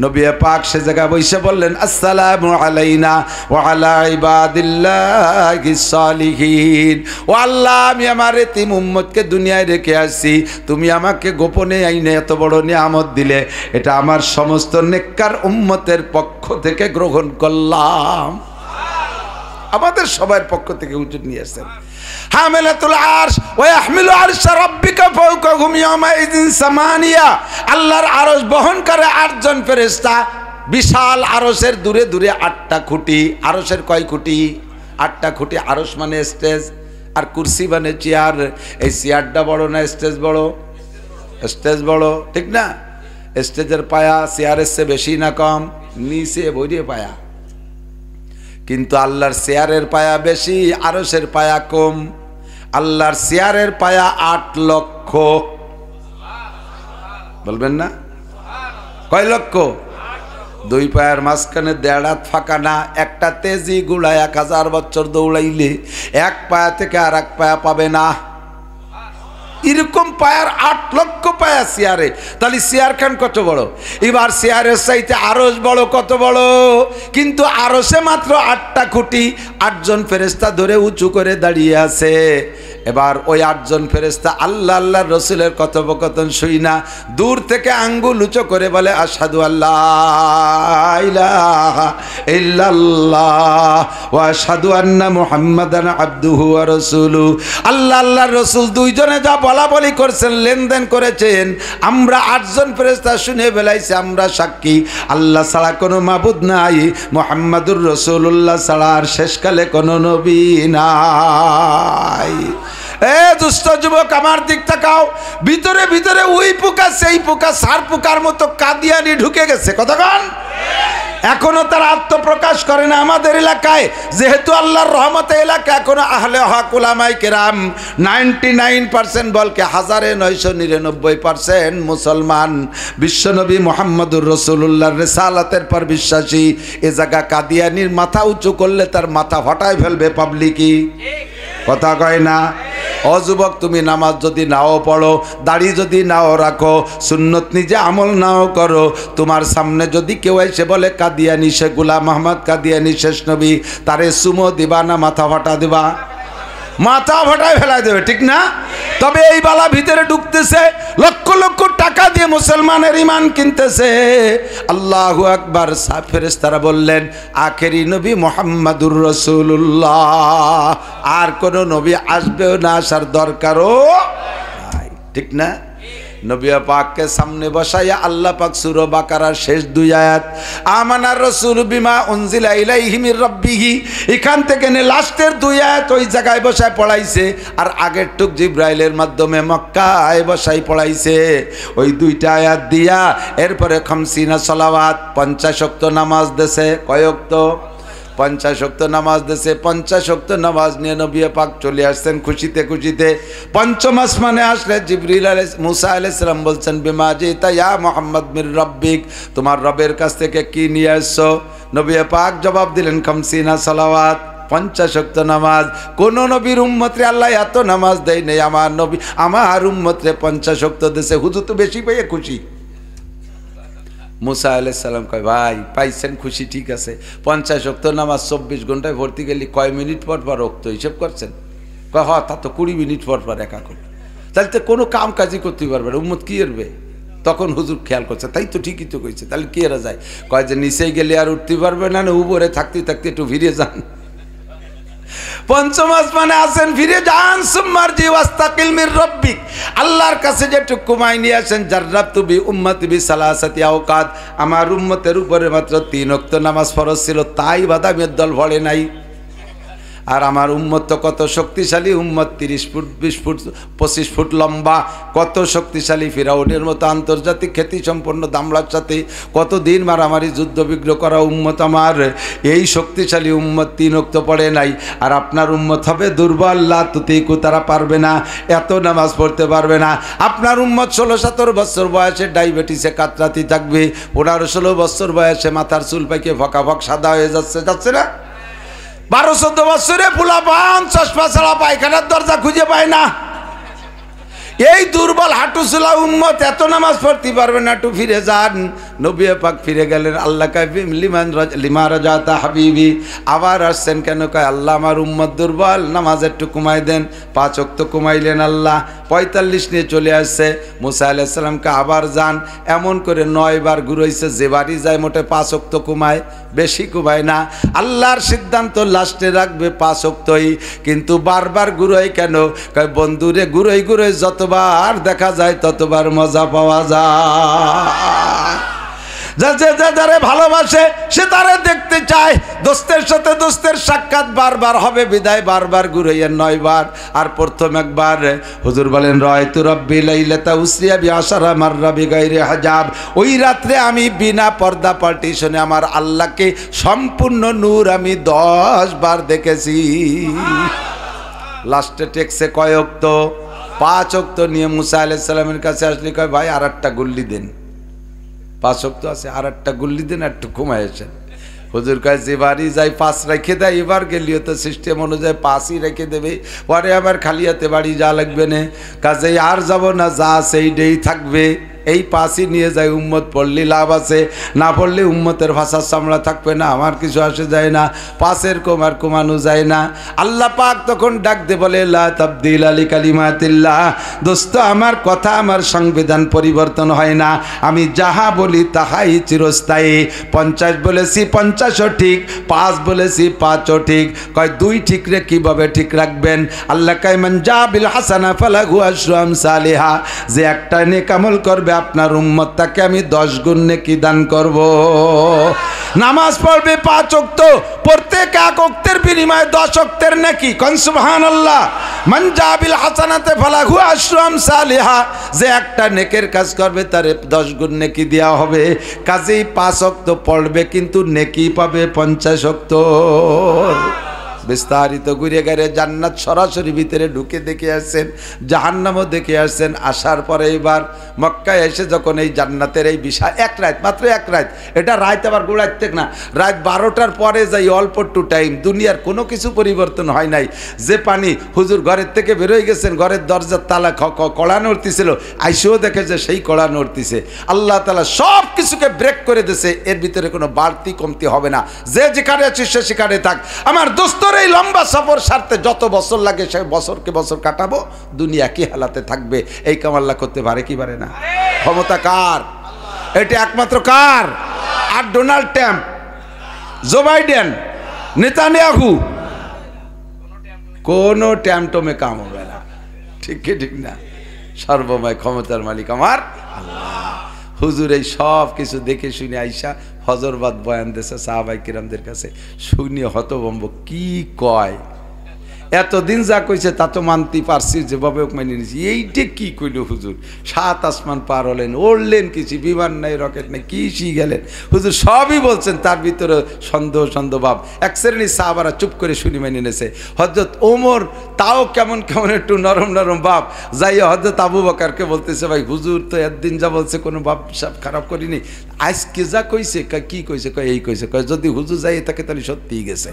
নবী পাক সে জায়গায় বসে বললেন, আসসালামু আলাইনা ওয়া আলা ইবাদিল্লাহিস সালিহিন। ও আল্লাহ, আমি আমার এতিম উম্মতকে দুনিয়ায় রেখে আসছি, তুমি আমাকে গোপনে আইনে এত বড় নিয়ামত দিলে, এটা আমার সমস্ত নেককার উম্মতের পক্ষ থেকে গ্রহণ করলাম। আমাদের সবার পক্ষ থেকে উজুর নিয়ে আসছেন। হামিলাতুল আরশ ওয়া ইয়াহমিলু আরশা রাব্বিকা ফাওকাহুম ইয়াওমাইযিন সামানিয়া, আল্লাহর আরশ বহন করে 8 জন ফেরেশতা, বিশাল আরশের দূরে দূরে 8টা খুঁটি। আরশের কয় খুঁটি? 8টা খুঁটি। আরশ মানে স্টেজ, আর কুরসি মানে চেয়ার। এই চেয়ারটা বড় না স্টেজ বড়? স্টেজ বড়, ঠিক না? স্টেজের পায়া চেয়ারের চেয়ে বেশি না কম? নিচে বইরে পায়া। কিন্তু আল্লাহর চেয়ারের পায়া বেশি, আরশের পায়া কম। আল্লাহর চেয়ারের পায়া 8 লক্ষ। বলবেন না? কয় লক্ষ? 2 পায়ের মাঝখানে 1.5 হাত ফাঁকা না। একটা তেজি গুড়ায় 1000 বছর দৌড়াইলে 1 পায়া থেকে আর 1 পায়া পাবে না। এরকম পায়ার 8 লক্ষ পায়া চেয়ারে। তাহলে চেয়ার খান কত বড়? এবার চেয়ারের চাইতে আরশ বড় কত বড়? কিন্তু আরশে মাত্র 8টা খুঁটি, 8 জন ফেরেশতা ধরে উঁচু করে দাঁড়িয়ে আছে। এবার ওই 8 জন ফেরেশতা আল্লাহ আল্লাহর রাসূলের কথোপকথন শুই না, দূর থেকে আঙ্গুল উঁচু করে বলে, আশহাদু আল্লাহ ইলাহা ইল্লাল্লাহ ওয়া আশহাদু আন্না মুহাম্মাদান আবদুহু ওয়া রাসূলুহু। আল্লাহ আল্লাহর রাসূল দুইজনে যা বলা বলি করছেন, লেনদেন করেছেন, আমরা 8 জন ফেরেশতা শুনে বেলাইছি, আমরা সাক্ষী আল্লাহ ছাড়া কোনো মাবুদ নাই, মুহাম্মাদুর রাসূলুল্লাহ ছাড়া আর শেষকালে কোনো নবী নাই। এ দুষ্ট যুবক, আমার দিক তাকাও। ভিতরে ভিতরে ওই পোকা সেই পোকা সার পোকার মতো কাদিয়ানি ঢুকে গেছে। কতক্ষণ? এখনো তারা আত্মপ্রকাশ করে না আমাদের এলাকায়, যেহেতু আল্লাহর রহমতে এলাকা এখনো আহলে হক উলামায়ে কেরাম 99% বলকে 1999% মুসলমান, বিশ্বনবী মুহাম্মদুর রাসূলুল্লাহর রিসালাতের পর বিশ্বাসী। এ জায়গা কাদিয়ানির মাথা উঁচু করলে তার মাথা ফাটায় ফেলবে পাবলিকই। কথা কয় না? ও যুবক, তুমি নামাজ যদি নাও পড়ো, দাড়ি যদি নাও রাখো, সুন্নত নিজে আমল নাও করো, তোমার সামনে যদি কেউ এসে বলে কাদিয়ানি, সে গোলাম আহমদ কাদিয়ানি শেষ নবী, তারে সুমো দিবা না মাথা ফাটা দিবা? মাথা ফাটায় ফেলাই দেবে, ঠিক না? তবে এই বালা ভিতরে ঢুকতেছে, লক্ষ লক্ষ টাকা দিয়ে মুসলমানের ইমান কিনতেছে। আল্লাহু আকবার। ফেরেশতারা বললেন, আখেরি নবী মুহাম্মাদুর রাসূলুল্লাহ, আর কোন নবী আসবেও না, আসার দরকারও নাই, ঠিক না? নবী পাককে সামনে বসাইয়া আল্লাহ পাক সূরা বাকারার শেষ 2 আয়াত আমানার রাসূল বিমা উনজিলা ইলাইহি মির রাব্বিহি এখান থেকে নে লাস্টের 2 আয়াত ওই জায়গায় বসায় পড়াইছে, আর আগের টুক জিব্রাইলের মাধ্যমে মক্কায় বসাই পড়াইছে। ওই 2টা আয়াত দিয়া এরপরে 50 সালাওয়াত 50 ওয়াক্ত নামাজ দেশে। কয় ওয়াক্ত? 50 ওয়াক্ত নামাজ দেশে। 50 ওয়াক্ত নামাজ নিয়ে নবী পাক চলে আসছেন খুশিতে খুশিতে। পঞ্চম আসমানে আসলে জিবরিল মুসা আলাইহিস সালাম বলছেন বিমা জিতা ইয়া মুহাম্মদ মির রাব্বিক, তোমার রবের কাছ থেকে কি নিয়ে আসছো? নবী পাক জবাব দিলেন 50 সালাওয়াত, 50 ওয়াক্ত নামাজ। কোন নবীর উম্মতরে আল্লাহ এত নামাজ দেয় নাই, আমার নবী আমার উম্মতরে 50 ওয়াক্ত দেশে। হুজুর তো বেশি পেয়ে খুশি। মুসা আলাইহিস সালাম কয় ভাই পাইছেন খুশি, ঠিক আছে, 50 ওয়াক্ত নামাজ 24 ঘন্টায় ভর্তি গেলি কয় মিনিট পর পর ওয়াক্ত হিসেব করছেন? কয় হ, তা তো 20 মিনিট পর পর একা করবে, তাহলে তো কোনো কাম কাজই করতে পারবে না, উম্মত কি করবে? তখন হুজুর খেয়াল করছে, তাই তো ঠিকই তো কইছে, তাহলে কি এরা যায়? কয় যে নিচেই গেলে আর উঠতে পারবে না, না উপরে থাকতে থাকতে একটু ফিরে যান, পঞ্চম আসমানে আছেন, ফিরে যান। সুম্মারজি ওয়াস্তাকিল মির রাব্বিক, আল্লাহর কাছে যেটুকু কমাই নিয়ে আসেন। জাররাবতু বি উম্মতি বি সালাসাতি আওকাত, আমার উম্মতের উপরে মাত্র 3 ওয়াক্ত নামাজ ফরজ ছিল, তাই বাদামের দল ভরে নাই। আর আমার উম্মত তো কত শক্তিশালী উম্মত, 30 ফুট 20 ফুট 25 ফুট লম্বা, কত শক্তিশালী, ফিরাউনের মতো আন্তর্জাতিক খ্যাতি সম্পন্ন দামড়ার সাথে কতদিন মারামারি যুদ্ধ বিগ্রহ করা উম্মত আমার। এই শক্তিশালী উম্মত 3 ওয়াক্ত পড়ে নাই, আর আপনার উম্মত হবে দুর্বল, লা তুতিকু, তারা পারবে না, এত নামাজ পড়তে পারবে না। আপনার উম্মত 16-17 বছর বয়সে ডায়াবেটিসে কাতরাতি থাকবে, 15-16 বছর বয়সে মাথার চুল পাইকে ফকা ফক সাদা হয়ে যাচ্ছে না? 12-14 বছরে পোলাপান চশমা ছাড়া পায়খানার দরজা খুঁজে পায় না। এই দুর্বল হাঁটুচুলা উম্মত এত নামাজ পড়তে পারবে না, একটু ফিরে যান। নবী পাক ফিরে গেলেন। আল্লাহ কাইফি লিমা রাজাতা হাবিবি, আবার আসছেন কেন? কয় আল্লাহ আমার উম্মত দুর্বল, নামাজ একটু কমাই দেন। 5 ওয়াক্ত কমাইলেন আল্লাহ, 45 নিয়ে চলে আসছে। মুসা আলাইহিস সালামকে আবার যান, এমন করে 9 বার ঘুরাইছে, যে বাড়ি যায় মোটে 5 ওয়াক্ত কমায়, বেশি কমায় না। আল্লাহর সিদ্ধান্ত লাস্টে রাখবে 5 ওয়াক্তই, কিন্তু বারবার ঘুরাই কেন? কয় বন্ধুরে ঘুরাই ঘুরাই যতবার দেখা যায় ততবার মজা পাওয়া যায়। যারে ভালোবাসে সে তারে দেখতে চায়, দোস্তের সাথে দোস্তের সাক্ষাৎ বারবার হবে, বিদায় বারবার ঘুরাইয়া 9 বার। আর প্রথম একবার হুজুর বলেন রায়তু রাব্বি লাইলাতা উসরিয়া বিআশারা মাররা বিগাইরি হিজাব, ওই রাত্রে আমি বিনা পর্দা পার্টিশনে আমার আল্লাহকে সম্পূর্ণ নূর আমি 10 বার দেখেছি। লাস্টে টেকছে কয় ওয়াক্ত? 5 ওয়াক্ত নিয়ে মুসা আলাইহিস সালামের কাছে আসলে কয় ভাই আর একটা গুল্লি দেন, 5 ওয়াক্ত আছে, আর একটা গুল্লি দেন, একটু ঘুমাইছেন। হুজুর কয় যে বাড়ি যাই 5 রেখে দেয়, এবার গেলিও তো সিস্টেম অনুযায়ী 5ই রেখে দেবে, পরে আবার খালি হাতে বাড়ি যা লাগবে না, কাজেই আর যাব না, যা সেইটাই থাকবে। এই 5ই নিয়ে যায়, উম্মত পড়লে লাভ আছে, না পড়লে উম্মতের ভাষার চামড়া থাকবে না, আমার কিছু আসে যায় না, 5-এর কম আর কমানো যায় না। আল্লাহ পাক তখন ডাক দে বলে লা তাবদিলা লিকালিমাতিল্লাহ, দোস্ত আমার কথা আমার সংবিধান পরিবর্তন হয় না, আমি যাহা বলি তাহাই চিরস্থায়ী। 50 বলেছি 50ও ঠিক, 5 বলেছি 5ও ঠিক। কয় 2 ঠিক রে কিভাবে ঠিক রাখবেন? আল্লাহ কয় মান জাবিল হাসানা ফালাহু আশরু আমসালিহা, যে একটা নেক আমল করবে আপনার উম্মত তাকে আমি 10 গুণ নেকি দান করব। নামাজ পড়বে 5 ওয়াক্ত, প্রত্যেক 1 ওয়াক্তের বিনিময়ে 10 ওয়াক্তের নেকি। কোন সুবহানাল্লাহ। মান জাবিল হাসানাতে ফালাহু আশরু আমসালিহা, যে একটা নেকের কাজ করবে তারে 10 গুণ নেকি দেওয়া হবে। কাজেই 5 ওয়াক্ত পড়বে কিন্তু নেকি পাবে 50 ওয়াক্ত। বিস্তারিত ঘুরে গেলে জান্নাত সরাসরি ভিতরে ঢুকে দেখে আসছেন, জাহান্নামও দেখে আসছেন। আসার পরে এবার মক্কায় এসে যখন এই জান্নাতের এই বিষয় 1 রাত, মাত্র 1 রাত, এটা রাত আবার গোড়ার থেকে না, রাত 12টার পরে যাই, অল্প একটু টাইম, দুনিয়ার কোনো কিছু পরিবর্তন হয় নাই। যে পানি হুজুর ঘরের থেকে বেরোয় গেছেন, ঘরের দরজার তালা কড়া নড়তিছিল, আইসেও দেখে যে সেই কড়া নড়তিছে। আল্লাহ তাআলা সব কিছুকে ব্রেক করে দিয়েছে, এর ভিতরে কোনো বাড়তি কমতি হবে না। যে যেখানে আছে সে সেখানে থাক। আমার দোস্ত এই লম্বা সফর সারতে যত বছর লাগে সে বছরকে বছর কাটাবো, দুনিয়া কি হালাতে থাকবে এই কাম আল্লাহ করতে পারে কি পারে না? ক্ষমতা কার? এটা একমাত্র কার? আর Donald Trump, Joe Biden, Netanyahu, কোনো ট্যামটমে কাম হবে না। ঠিক কি ঠিক না? সর্বময় ক্ষমতার মালিক আমার আল্লাহ। হুজুর এই সব কিছু দেখে শুনে আইসা হজরবাদ বয়ান দেশে সাহাবাই কিরামদের কাছে শুনিয়ে হতভম্ব, কি কয় এতদিন যা কইছে তা তো মানতে পারছি, যেভাবে মেনে নিয়েছি, এইটা কি কইল হুজুর? 7 আসমান পার হলেন, উড়লেন কিছু, বিমান নাই, রকেট নাই, কি গেলেন হুজুর, সবই বলছেন, তার ভিতরে সন্দেহ ভাব। এক শ্রেণীর সাহাবারা চুপ করে শুনি মেনে নিয়েছে। হযরত ওমর তাও কেমন একটু নরম ভাব, যাইয়া হযরত আবু বকরকে বলতেছে, ভাই হুজুর তো একদিন যা বলছে কোনো ভাব সব খারাপ করিনি, আজকে যা কইছে, কি কইছে? কয় এই কইছে। কয় যদি হুজুর যাই থাকে তাহলে সত্যিই গেছে।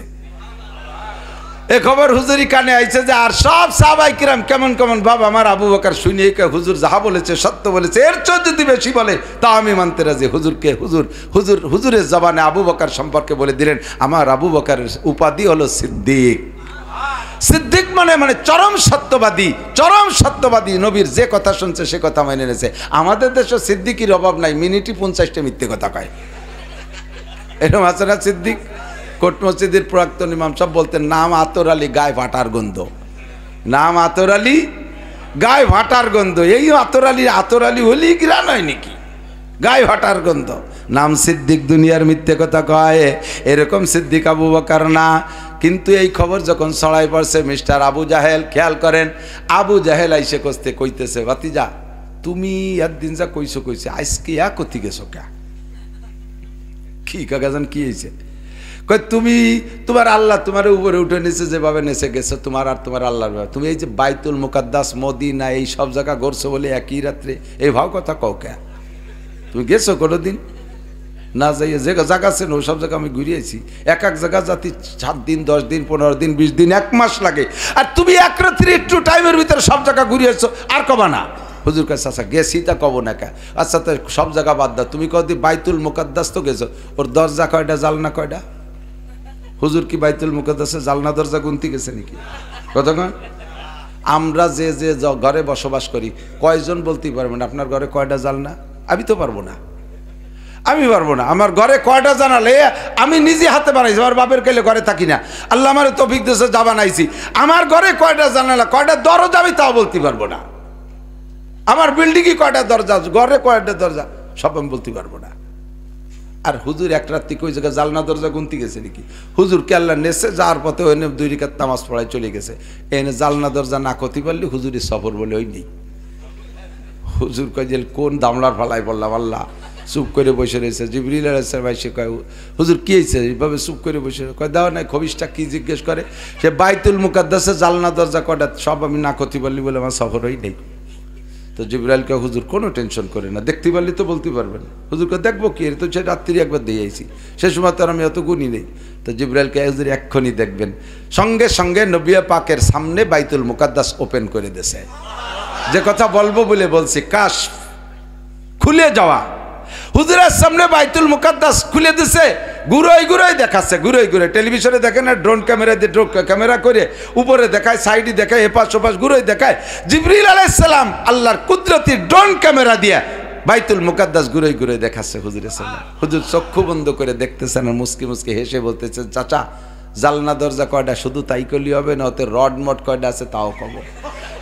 এ খবর হুজুরি কানে আইছে যে আর সব সাহাবায়ে কিরাম কেমন ভাব। আমার আবু বকর শুনে হুজুর যাহা বলেছে সত্য বলেছে, এর চেয়ে যদি বেশি বলে তা আমি মানতে রাজি। হুজুরকে হুজুরের জবানে আবু বকর সম্পর্কে বলে দিলেন, আমার আবু বকরের উপাধি হলো সিদ্দিক। সিদ্দিক মানে চরম সত্যবাদী, নবীর যে কথা শুনছে সে কথা মেনে নিয়েছে। আমাদের দেশে সিদ্দিকির অভাব নাই, মিনিটে 50টা মিথ্যে কথা কয়। এরকম আছে না সিদ্দিক? কোট মসজিদের প্রাক্তন ইমাম সব বলতেন, নাম আতর আলী, গায়ে ভাটার গন্ধ। নাম আতর আলী, গায়ে ভাটার গন্ধ। এই আতর আলী হলি গ্রান হয় নাকি? গায়ে ভাটার গন্ধ। নাম সিদ্দিক, দুনিয়ার মিথ্যে কথা কয়। এরকম সিদ্দিক আবু বকর না। কিন্তু এই খবর যখন ছড়াই পড়ছে, মিস্টার আবু জাহেল, খেয়াল করেন, আবু জাহেল আইসে কইতেছে, ভাতিজা তুমি একদিন যা কইছো আজকে কতি গেছো কে? কি কাকাজান কি হয়েছে? কই তুমি তোমার আল্লাহ তোমার উপরে উঠে নিচে যেভাবে নেচে গেছো, তোমার আর তোমার আল্লাহর ব্যাপার, তুমি এই যে বাইতুল মুকাদ্দাস, মদিনা, এই সব জায়গা ঘুরছো বলে একই রাত্রে এই ভাব কথা কও কে? তুমি গেছো কোনোদিন? না যাইয়ে যে জায়গা আছে ওই সব জায়গা আমি ঘুরিয়েছি। এক জায়গা জাতি 7 দিন, 10 দিন, 15 দিন, 20 দিন, 1 মাস লাগে। আর তুমি এক রাত্রি একটু টাইমের ভিতরে সব জায়গা ঘুরিয়েছো, আর কবা না? হুজুর কাছে আচ্ছা গেছি তা কব না কে? আচ্ছা তো সব জায়গা বাদ দাও, তুমি কদি বাইতুল মুকাদ্দাস তো গেছো, ওর দরজা কয়টা, জালনা কয়টা? হুজুর কি বাইতুল মুকাদ্দাসে জালনা দরজা গুনতে গেছে নাকি? কতক্ষণ? আমরা যে ঘরে বসবাস করি, কয়জন বলতেই পারবেন আপনার ঘরে কয়টা জালনা? আমি তো পারবো না, আমার ঘরে কয়টা জানালে আমি নিজে হাতে বানাইছি, আমার বাপের কেলে ঘরে থাকি না, আল্লাহ আমার তৌফিক দিয়েছে যা বানাইছি। আমার ঘরে কয়টা জানালা, কয়টা দরজা আমি তাও বলতে পারবো না। আমার বিল্ডিংয়ে কয়টা দরজা, ঘরে কয়টা দরজা, সব আমি বলতে পারবো না। আর হুজুর এক রাত্রি কই জায়গায় জালনা দরজা গুনতে গেছে নাকি? হুজুর কে আল্লাহ নেছে, যাওয়ার পথে ওই 2 রাকাত নামাজ পড়ায় চলে গেছে। এনে জালনা দরজা না করতে পারলে হুজুরের সফর বলে ওই নেই। হুজুর কয় যে কোন দামলার ফালাই বললাম, আল্লাহ চুপ করে বসে রয়েছে। জিবরিল আলাইহিস সালাম এসে কয়, হুজুর কি হয়েছে এইভাবে চুপ করে বসে? কয় দাও না, খবিসটা কি জিজ্ঞেস করে? সে বাইতুল মুকাদ্দাসে জালনা দরজা কয়টা, সব আমি না করতে পারলি বলে আমার সফর হই নেই। তো জিবরাইলকে হুজুর কোনো টেনশন করে না, দেখতে পারলে তো বলতে পারবেন। হুজুরকে দেখবো কি, তো সে রাত্রি একবার দিয়ে আইছি, সে সময় তো আর আমি অত গুণী নেই। তো জিবরাইলকে হুজুর এক্ষুনি দেখবেন। সঙ্গে সঙ্গে নবী পাকের সামনে বাইতুল মুকাদ্দাস ওপেন করে দিয়েছে। যে কথা বলবো বলে বলছি, কাশ খুলে যাওয়া। হুজুরের সামনে বাইতুল মুকাদ্দাস খুলে দিছে, ঘুরোই দেখাচ্ছে, ঘুরোই টেলিভিশনে দেখে না, ড্রোন ক্যামেরা দিয়ে ক্যামেরা করে উপরে দেখায়, সাইডে দেখায়, এপাশ ওপাশ ঘুরোই দেখায়। জিবরিল আলাইহিস সালাম আল্লাহর কুদরতি ড্রোন ক্যামেরা দিয়ে বাইতুল মুকাদ্দাস ঘুরোই দেখাচ্ছে হুজুরের সামনে। হুজুর চক্ষু বন্ধ করে দেখতেছেন আর মুসকি হেসে বলতেছেন, চাচা জালনা দরজা কয়টা শুধু তাই করলেই হবে না, ওতে রড মট কয়টা আছে তাও কব,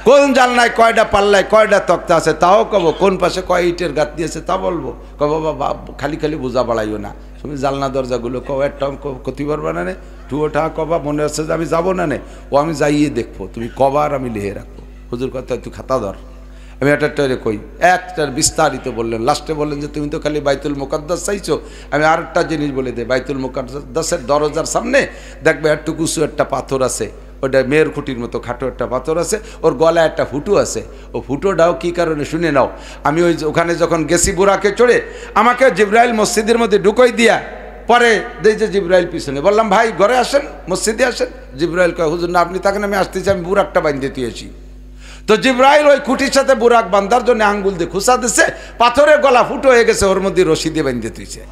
কোন জালনায় কয়টা পাল্লায় কয়টা তক্তা আছে তাও কব, কোন পাশে কয় ইটের গাঁত দিয়েছে তা বলবো। কব বাবা খালি বোঝা বাড়াইও না, তুমি জালনা দরজাগুলো কও, একটা ক্ষতি পারবা না নে, টুয়োটা কবা, মনে আছে যে আমি যাবো না নে, ও আমি যাইয়ে দেখবো, তুমি কবা আর আমি লিখে রাখবো। হুজুর কথা তুই খাতা ধর, আমি একটা কই, একটার বিস্তারিত বললেন। লাস্টে বললেন যে তুমি তো খালি বাইতুল মুকাদ্দাস চাইছো, আমি আরেকটা জিনিস বলে দেই, বাইতুল মুকাদ্দাসের দরজার সামনে দেখবে একটু কুচু একটা পাথর আছে, ওটা মেয়ের খুঁটির মতো খাটো একটা পাথর আছে, ওর গলায় একটা ফুটো আছে। ও ফুটোটাও কী কারণে শুনে নাও। আমি ওখানে যখন গেছি বুরাকে চড়ে, আমাকে জিবরাইল মসজিদের মধ্যে ঢুকাই দিয়া পরে দেই যে জিবরাইল পিছনে, বললাম ভাই ঘরে আসেন, মসজিদে আসেন। জিবরাইল কয় হুজুর না আপনি থাকেন, আমি আসতেছি, আমি বুরাকটা বাঁধতে দিয়েছি। তো জিবরাইল ওই খুঁটির সাথে বুরাক বান্ধার জন্য আঙ্গুল দিয়ে খুঁচা দিচ্ছে, পাথরের গলা ফুটো হয়ে গেছে, ওর মধ্যে রশি দিয়ে বাঁধতে তুইছে।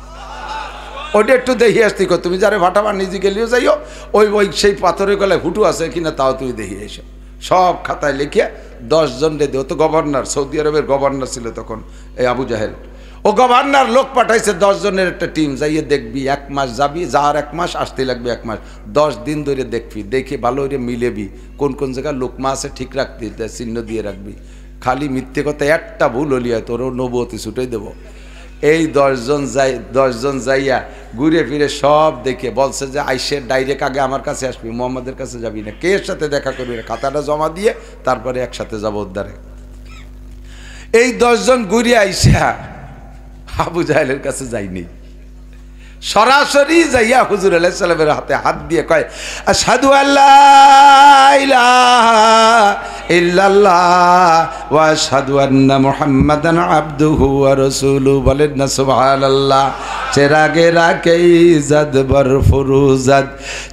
ওইটা একটু দেখি আসতে, তুমি যারে ভাটাবার নিজে গেলেও যাইও, ওই সেই পাথরের গলায় ফুটো আছে কিনা তাও তুমি দেখি এসো। সব খাতায় লিখিয়া 10 জন রেদে, ও তো গভর্নর, সৌদি আরবের গভর্নর ছিল তখন এই আবু জাহেল। ও গভর্নর লোক পাঠাইছে 10 জনের একটা টিম, যাইয়ে দেখবি 1 মাস যাবি, যাওয়ার 1 মাস, আসতে লাগবে 1 মাস, 10 দিন ধরে দেখবি, দেখে ভালো করে মিলেবি, কোন কোন জায়গায় লোকমা আছে ঠিক রাখবি, চিহ্ন দিয়ে রাখবি, খালি মিথ্যে কথা একটা ভুল হলিয়া তোর নবুয়তে ছুটে দেব। এই 10 জন যাইয়া ঘুরে ফিরে সব দেখে বলছে যে আইসের ডাইরেক্ট আগে আমার কাছে আসবি, মোহাম্মদের কাছে যাবি না, কে এর সাথে দেখা করবি না, খাতাটা জমা দিয়ে তারপরে একসাথে যাবো উদ্ধারে। এই 10 জন ঘুরে আইসা আবু জাহেলের কাছে যায়নি, সরাসরি যাইয়া হুজুর আলাইহিস সালামের হাতে হাত দিয়ে কয় আশহাদু আল্লা ইলাহা ইল্লাল্লাহ ওয়া আশহাদু আন্না মুহাম্মাদান আবদুহু ওয়া রাসূলুহু। বলেন না সুবহানাল্লাহ। চেরাগে রাখে ইজ্জত বর ফুরুজাত,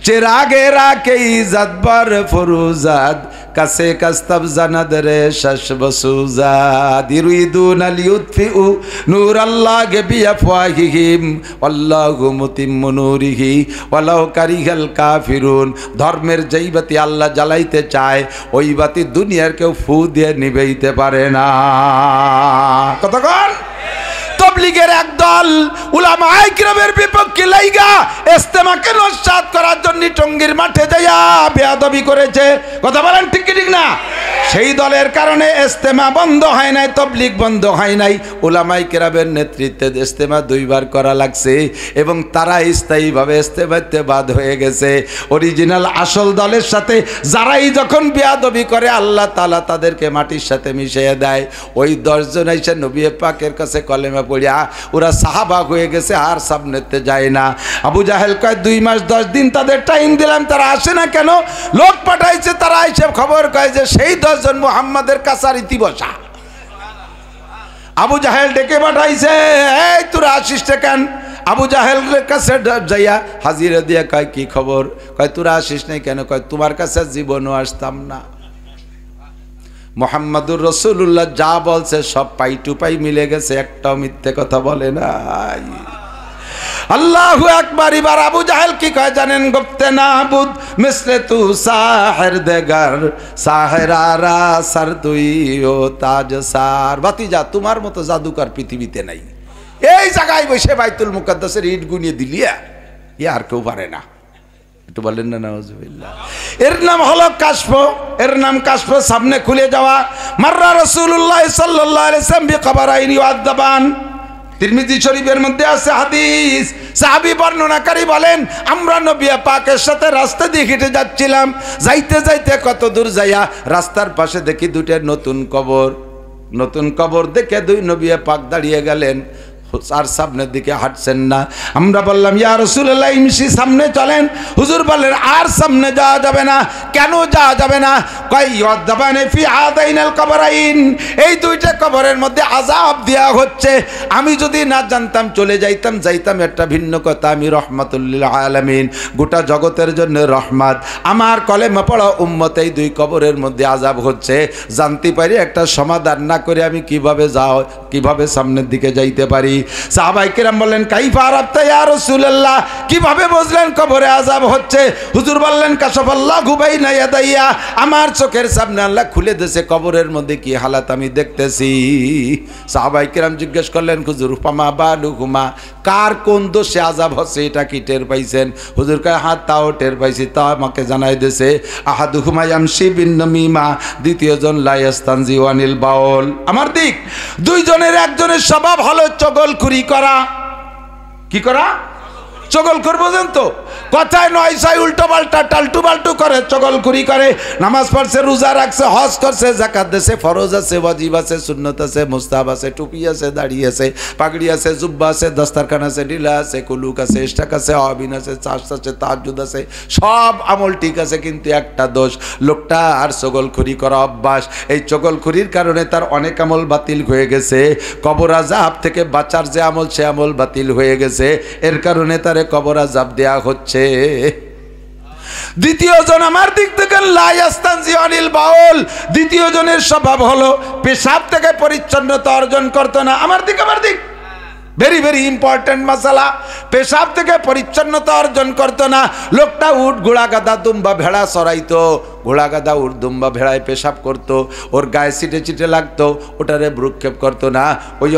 চেরাগে রাখে ইজ্জত বর ফুরুজাত, কাছে কাস্তব জানাদ রে শাশ বসুজাদ, ইরিদুন লিউতফিউ নূরাল্লাহি বিআফওয়াহিহিম আল্লাহু মুতিম্মু নূরিহি ওয়ালাউ কারিহাল কাফিরুন। ধর্মের যেই বাতি আল্লাহ জ্বালাইতে চায় ওই বাতি দুনিয়ার কেউ ফু দিয়ে নিভাইতে পারে না। কতক্ষণ তবলিগের একদল উলামায়ে কিরামের বিপক্ষে লাইগা ইজতেমাকে নস্যাৎ করার জন্য টঙ্গীর মাঠে যাইয়া বেয়াদবি করেছে। কথা বলেন ঠিক কি ঠিক না? সেই দলের কারণে ইজতেমা বন্ধ হয় নাই, তবলিগ বন্ধ হয় নাই। উলামায়ে কিরামের নেতৃত্বে ইজতেমা 2 বার করা লাগছে এবং তারা স্থায়ীভাবে ইজতেমাতে বাদ হয়ে গেছে। অরিজিনাল আসল দলের সাথে যারাই যখন বেয়াদবি করে আল্লাহ তাআলা তাদেরকে মাটির সাথে মিশিয়ে দেয়। ওই 10 জন এসে নবী পাকের কাছে কলেমা পড়িয়া ওরা সাহাবা হয়ে গেছে, আর সামনেতে যায় না। আবু জাহেল কয় 2 মাস 10 দিন তাদের টাইম দিলাম, তারা আসে না কেন? লোক পাঠাইছে, তারা এসে খবর কয় যে সেই 10 জন মুহাম্মাদের কাছারিতি বসা। আবু জাহেল ডেকে পাঠাইছে, এই তোরা আসিস কেন? আবু জাহেলের কাছে যাইয়া হাজিরা দিয়া কয় কি খবর? কয় তোরা আসিস নাই কেন? কয় তোমার কাছে জীবনও আসতাম না। মুহাম্মাদুর রাসূলুল্লাহ যা বলছে সব পাই টু পাই মিলে গেছে, একটাও মিথ্যে কথা বলে নাই। আল্লাহু আকবার। এবার আবু জাহেল কি কয় জানেন? গুপ্তে নাবুদ মিসলে তু সাহের দেগার সাহেরারা সার তুই ও তাজ সার। বাতিজা তোমার মতো জাদুকর পৃথিবীতে নাই। এই জায়গায় বসে বাইতুল মুকাদ্দাসের ইট গুনিয়ে দিলিয়া, এ আর কেউ পারে না। একটু বলেন না নাউজুবিল্লাহ। এর নাম হলো কাশফ, এর নাম কাশফ, সামনে খুলে যাওয়া। মাররা রাসূলুল্লাহ সাল্লাল্লাহু আলাইহি ওয়াসাল্লাম বিকবরাইনি ওয়াদাবান। তিরমিজি শরীফের মধ্যে আছে হাদিস, সাহাবী বর্ণনাকারী বলেন আমরা নবী পাকের সাথে রাস্তা দিয়ে হেঁটে যাচ্ছিলাম, যাইতে যাইতে কত দূর যাইয়া রাস্তার পাশে দেখি 2টা নতুন কবর। নতুন কবর দেখে 2 নবী পাক দাঁড়িয়ে গেলেন, আর সামনের দিকে হাঁটছেন না। আমরা বললাম ইয়া রাসূলুল্লাহ ইমশি, সামনে চলেন। হুজুর বললেন আর সামনে যাওয়া যাবে না। কেন যাওয়া যাবে না? কয় ইয়াদাবানে ফি আদাইনাল কবরাইন, এই 2টা কবরের মধ্যে আযাব দেয়া হচ্ছে। আমি যদি না জানতাম চলে যাইতাম একটা ভিন্ন কথা। আমি রহমাতুল লিল আলামিন, গোটা জগতের জন্য রহমত। আমার কলেমা পড়া উম্মত এই 2 কবরের মধ্যে আযাব হচ্ছে, জানতে পারি একটা সমাধান না করে আমি কিভাবে সামনের দিকে যাইতে পারি? সাহাবায়ে কেরাম বললেন কাইফা আরাফতা ইয়া রাসূলুল্লাহ, কিভাবে বুঝলেন কবরে আযাব হচ্ছে? হুজুর বললেন কাশাফাল্লাহু বাইনা ইয়াদাইয়া, আমার চোখের সামনে আল্লাহ খুলে দিয়েছে কবরের মধ্যে কি হালাত আমি দেখতেছি। সাহাবায়ে কেরাম জিজ্ঞেস করলেন হুজুর ফামা বালুহুমা, কার কোন দোষে আযাব হচ্ছে এটা কি টের পাইছেন? হুজুর কয় হ্যাঁ তাও টের পাইছি, তা আমাকে জানাই দিয়েছে। আহাদুহুমা ইয়ামশি বিন নামিমা, দ্বিতীয় জন লা ইয়াস্তানজি ওয়ানিল বাউল। আমার দিক 2 জনের একজনের স্বভাব হলো চগলখুরি করা। কি করা? চগল করবো তো কথায় নয় সাই উল্টো পাল্টা টালটু বাল্টু করে, চগলখুরি করে। নামাজ পড়ছে, রোজা রাখছে, হজ করছে, যাকাত দিছে, ফরজ আছে, ওয়াজিব আছে, সুন্নত আছে, মুস্তাহাব আছে, টুপি আছে, দাড়ি আছে, পাগড়ি আছে, জুব্বা আছে, দস্তারখান আছে, ঢিলা আছে, কুলুক আছে, ইশতাক আছে, আবিন আছে, চাষ আছে, তাহাজ্জুদ আছে, সব আমল ঠিক আছে, কিন্তু একটা দোষ, লোকটা আর চগলখুরি করা অভ্যাস। এই চগলখুরির কারণে তার অনেক আমল বাতিল হয়ে গেছে। কবর আযাব থেকে বাঁচার যে আমল, সে আমল বাতিল হয়ে গেছে। এর কারণে তার কবর আযাব দেয়া হচ্ছে। দ্বিতীয় জন আমার দিক থেকে লা ইয়াস্তানজি আনিল বাউল, দ্বিতীয় জনের স্বভাব হলো পেশাব থেকে পরিচ্ছন্নতা অর্জন করতো না। আমার দিক ভেরি ভেরি ইম্পর্টেন্ট মাসালা। পেশাব থেকে পরিচ্ছন্নতা অর্জন করতো না। লোকটা উট, ঘোড়া, গাদা, দুম্বা, ভেড়া চড়াইতো। ঘোড়া, গাদা, উট, দুম্বা, ভেড়ায় পেশাব করতো, ওর গায়ে ছিটে ছিটে লাগতো, ওটারে ভ্রুক্ষেপ করতো না। ওই